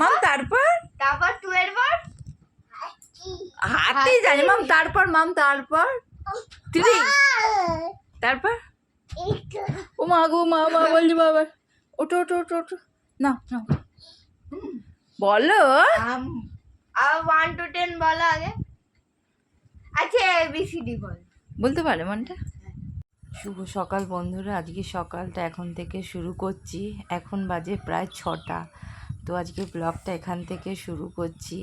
মাম তারপর তারপর 2 এর পর হাতে জানি মাম তারপর 3 তারপর ও মা গো মা বলছি বাবা ওঠো ওঠো ওঠো ওঠো না না বলো আর 1 to 10 বলো আগে। আচ্ছা ABCD বল। বলতে পারে মনটা। শুভ সকাল বন্ধুরা, আজকে সকালটা এখন থেকে শুরু করছি। এখন বাজে প্রায় 6টা। তো আজকে ব্লগটা এখান থেকে শুরু করছি।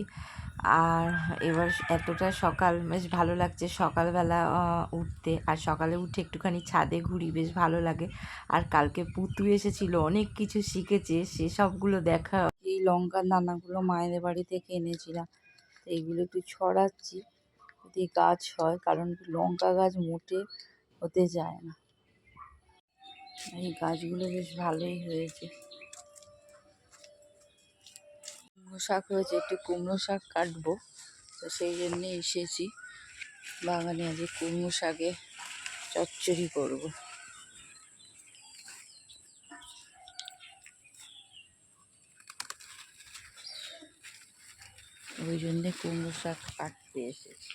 আর এবার এতটা সকাল বেশ ভালো লাগছে সকালবেলা উঠতে। আর সকালে উঠে একটুখানি ছাদে ঘুরি, বেশ ভালো লাগে। আর কালকে পুতু এসেছিল, অনেক কিছু শিখেছে, সেসবগুলো দেখা। এই লঙ্কার দানাগুলো মায়েদের বাড়ি থেকে এনেছিলাম, তো এইগুলো একটু ছড়াচ্ছি যদি গাছ হয়, কারণ লঙ্কা গাছ মোটে হতে যায় না। এই গাছগুলো বেশ ভালোই হয়েছে। কুমড়ো শাক হয়েছে, একটু কুমড়ো শাক কাটবো, তো সেই জন্যে এসেছি বাগানে। আজকে কুমড়ো শাকে চচ্চড়ি করবো। ওই জন্যে কুমড়ো শাক কাটতে এসেছি।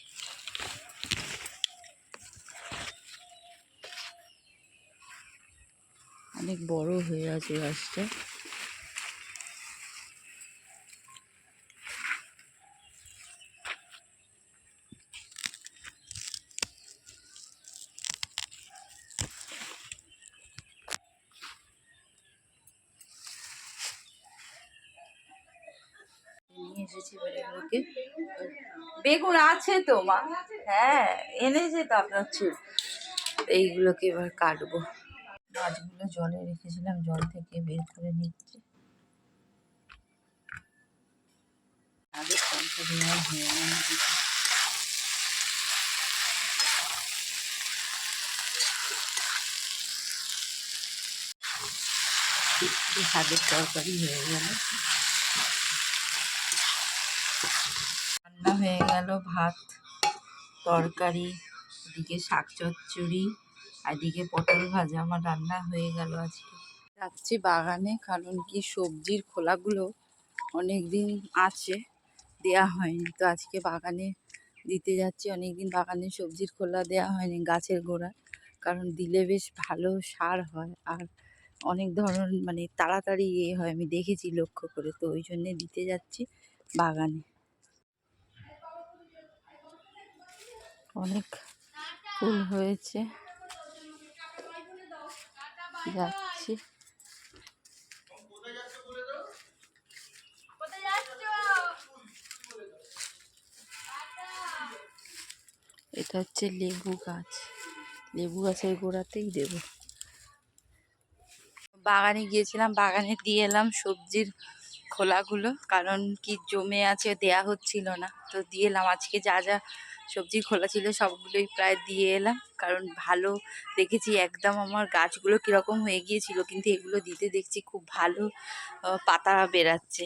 অনেক বড় হয়ে আছে গাছটা। নিয়ে এসেছি বেগুনকে। বেগুন আছে তো মা, হ্যাঁ এনেছে তো আপনার ছিল। এইগুলোকে এবার কাটবো। মাছগুলো জলে রেখেছিলাম, জল থেকে বের করে নিচ্ছি। আগের তরকারি আর হয়ে গেল। শাকের তরকারি হয়ে গেল, রান্না হয়ে গেল। ভাত তরকারি, এদিকে শাক চচ্চড়ি, আর এদিকে পটল ভাজা আমার রান্না হয়ে গেল। আজকে যাচ্ছি বাগানে, কারণ কি সবজির খোলাগুলো অনেক দিন আছে, দেয়া হয়নি। তো আজকে বাগানে দিতে যাচ্ছি। অনেকদিন বাগানে সবজির খোলা দেয়া হয়নি গাছের গোড়া, কারণ দিলে বেশ ভালো সার হয় আর অনেক ধরনের মানে তাড়াতাড়ি হয়, আমি দেখেছি লক্ষ্য করে। তো ওই জন্যে দিতে যাচ্ছি বাগানে। অনেক ফুল হয়েছে, যাচ্ছি। এটা হচ্ছে লেবু গাছ, লেবু গাছের গোড়াতেই দেব। বাগানে গিয়েছিলাম, বাগানে দিয়ে এলাম সবজির খোলাগুলো, কারণ কি জমে আছে, দেয়া হচ্ছিল না। তো দিয়ে এলাম আজকে যা যা সবজির খোলা ছিল সবগুলোই প্রায় দিয়ে এলাম, কারণ ভালো দেখেছি। একদম আমার গাছগুলো কীরকম হয়ে গিয়েছিল, কিন্তু এগুলো দিতে দেখছি খুব ভালো পাতা বেরাচ্ছে।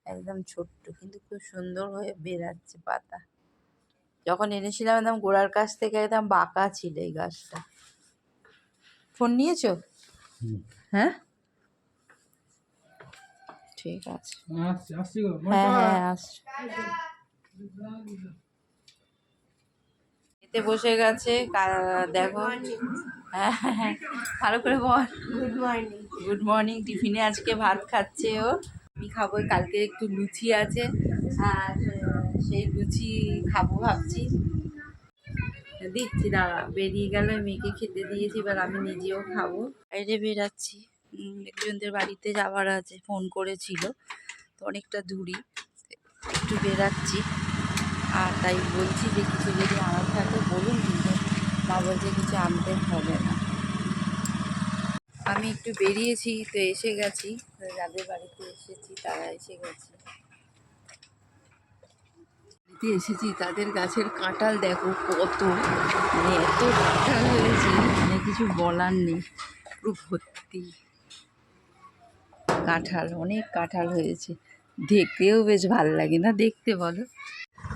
একদম ছোট্ট কিন্তু খুব সুন্দর হয়ে বেরাচ্ছে পাতা। যখন এনেছিলাম একদম গোড়ার কাছ থেকে একদম বাঁকা ছিল এই গাছটা। ফোন নিয়েছো? হ্যাঁ ঠিক আছে, হ্যাঁ হ্যাঁ আসছি। এতে বসে গেছে, দেখো। হ্যাঁ হ্যাঁ ভালো করে বল। Good morning. Good morning. টিফিনে আজকে ভাত খাচ্ছে ও। আমি খাবো, কালকে একটু লুচি আছে, আর সেই লুচি খাবো ভাবছি। দিচ্ছি দাঁড়া, বেরিয়ে গেল, মেয়েকে খেতে দিয়েছি, এবার আমি নিজেও খাবো। বাইরে বেরাচ্ছি, একজনদের বাড়িতে যাওয়ার আছে, ফোন করেছিল, তো অনেকটা দূরই, একটু বেরাচ্ছি। আর তাই বলছি যে কিছু যদি আমার থাকে বলুন, কিন্তু মা বলছে কিছু আনতে হবে না। আমি একটু বেরিয়েছি, তো এসে গেছি, যাদের বাড়িতে এসেছি তারা এসে গেছে। এসেছি তাদের গাছের কাঁঠাল দেখো কত, মানে এত কাঁঠাল হয়েছে, মানে কিছু বলার নেই। পুরো ভর্তি কাঁঠাল, অনেক কাঁঠাল হয়েছে। দেখতেও বেশ ভালো লাগে না দেখতে, বলো?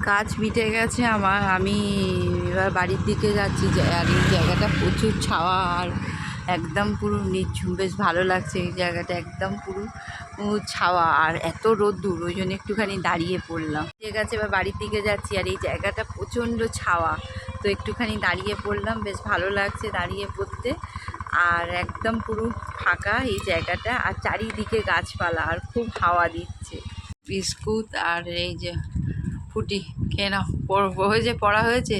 কাজ মিটে গেছে আমার, আমি এবার বাড়ির দিকে যাচ্ছি। আর এই জায়গাটা প্রচুর ছাওয়া, আর একদম পুরো নিঝুম, বেশ ভালো লাগছে এই জায়গাটা, একদম পুরো ছাওয়া আর এত রোদ্দুর, ওই জন্য একটুখানি দাঁড়িয়ে পড়লাম। ঠিক আছে, এবার বাড়ির দিকে যাচ্ছি আর এই জায়গাটা প্রচণ্ড ছাওয়া, তো একটুখানি দাঁড়িয়ে পড়লাম, বেশ ভালো লাগছে দাঁড়িয়ে পড়তে। আর একদম পুরো ফাঁকা এই জায়গাটা আর চারিদিকে গাছপালা আর খুব হাওয়া দিচ্ছে। বিস্কুট আর এই যে ফুটি খেয়ে নাও, হয়েছে পড়া হয়েছে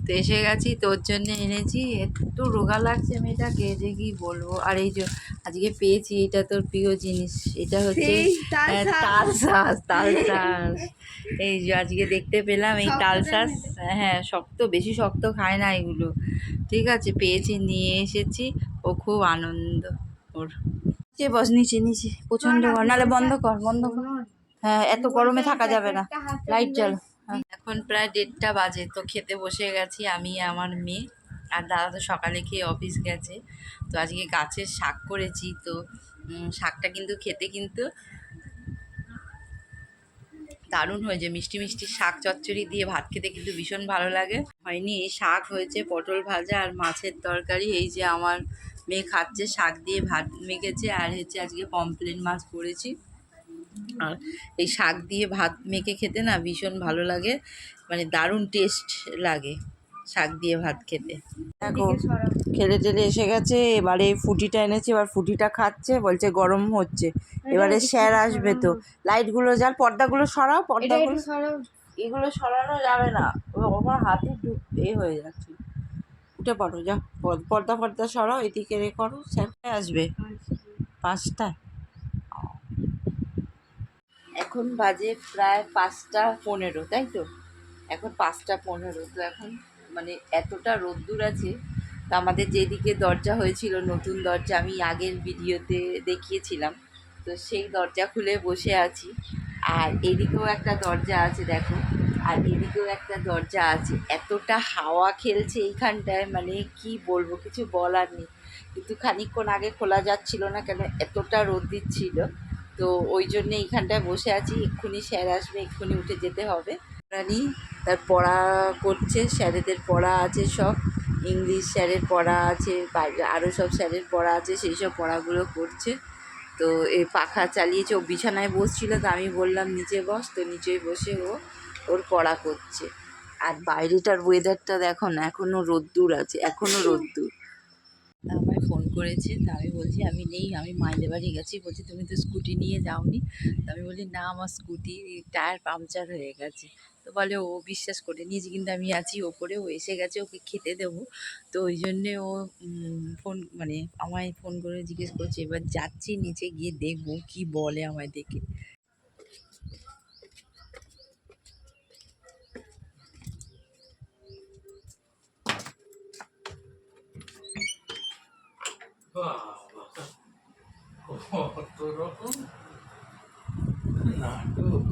তো এসে গেছি, তোর জন্য এনেছি। একটু রোগা লাগছে মেয়েটাকে যে কি বলবো। আর এই যে আজকে পেয়েছি, এটা তোর প্রিয় জিনিস, এটা হচ্ছে তাল শাঁস, তাল শাঁস। এই যে আজকে দেখতে পেলাম এই তাল শাঁস, হ্যাঁ শক্ত, বেশি শক্ত খায় না এগুলো। ঠিক আছে, পেয়েছি, নিয়ে এসেছি, ও খুব আনন্দ ওর। যে বস নিচে নিচে প্রচণ্ড গরম, নাহলে বন্ধ কর, বন্ধ কর। হ্যাঁ, এত গরমে থাকা যাবে না, লাইট জ্বালো। এখন প্রায় 1:30 বাজে, তো খেতে বসে গেছি আমি আমার মেয়ে। আর দাদা তো সকালে খেয়ে অফিস গেছে। তো আজকে গাছের শাক করেছি, তো শাকটা কিন্তু খেতে কিন্তু দারুণ হয়েছে, মিষ্টি মিষ্টি শাক চচ্চড়ি দিয়ে ভাত খেতে কিন্তু ভীষণ ভালো লাগে। হয়নি, শাক হয়েছে, পটল ভাজা আর মাছের তরকারি। এই যে আমার মেয়ে খাচ্ছে, শাক দিয়ে ভাত মেখেছে, আর হচ্ছে আজকে পমফ্লেট মাছ করেছি। আর এই শাক দিয়ে ভাত মেখে খেতে না ভীষণ ভালো লাগে, মানে দারুণ টেস্ট লাগে শাক দিয়ে ভাত খেতে। দেখো খেলে টেলে এসে গেছে, এবারে ফুটিটা এনেছে, এবার ফুটিটা খাচ্ছে, বলছে গরম হচ্ছে। এবারে স্যার আসবে, তো লাইটগুলো জ্বাল, পর্দাগুলো সরাও, পর্দাগুলো এগুলো সরানো যাবে না, আমার হাতে হয়ে যাচ্ছে। উঠে পড়ো, যা পর্দা ফর্দা সরাও, এদিকে করো, স্যার আসবে 5টায়। এখন বাজে প্রায় 5:15, তাই তো? এখন 5:15, তো এখন মানে এতটা রোদ্দুর আছে। তো আমাদের যেদিকে দরজা হয়েছিল, নতুন দরজা, আমি আগের ভিডিওতে দেখিয়েছিলাম, তো সেই দরজা খুলে বসে আছি। আর এদিকেও একটা দরজা আছে দেখো, আর এদিকেও একটা দরজা আছে। এতটা হাওয়া খেলছে এইখানটায়, মানে কি বলবো, কিছু বলার নেই। কিন্তু খানিকক্ষণ আগে খোলা যাচ্ছিল না, কেন এতটা রোদ দিচ্ছিল। তো ওই জন্যে এইখানটায় বসে আছি, এক্ষুনি স্যার আসবে, এক্ষুনি উঠে যেতে হবে। রানী তার পড়া করছে, স্যারেদের পড়া আছে সব, ইংলিশ স্যারের পড়া আছে, বাইরে আরও সব স্যারের পড়া আছে, সেই সব পড়াগুলো করছে। তো এই পাখা চালিয়েছে, ও বিছানায় বসছিল, তো আমি বললাম নিচে বস, তো নিচেই বসে ও ওর পড়া করছে। আর বাইরেটার ওয়েদারটা দেখো না, এখনও রোদ্দুর আছে, এখনও রোদ্দুর। আমায় ফোন করেছে, তা আমি বলছি আমি নেই, আমি মাইদের বাড়ি গেছি। বলছি তুমি তো স্কুটি নিয়ে যাওনি। তো আমি বলি না, আমার স্কুটি টায়ার পাংচার হয়ে গেছে। তো বলে ও বিশ্বাস করে নিয়েছি, কিন্তু আমি আছি ওপরে, ও এসে গেছে, ওকে খেতে দেবো। তো ওই জন্যে ও ফোন মানে আমায় ফোন করে জিজ্ঞেস করছে। এবার যাচ্ছি নিচে গিয়ে দেখবো কি বলে আমায় দেখে। কত রকম নাটক।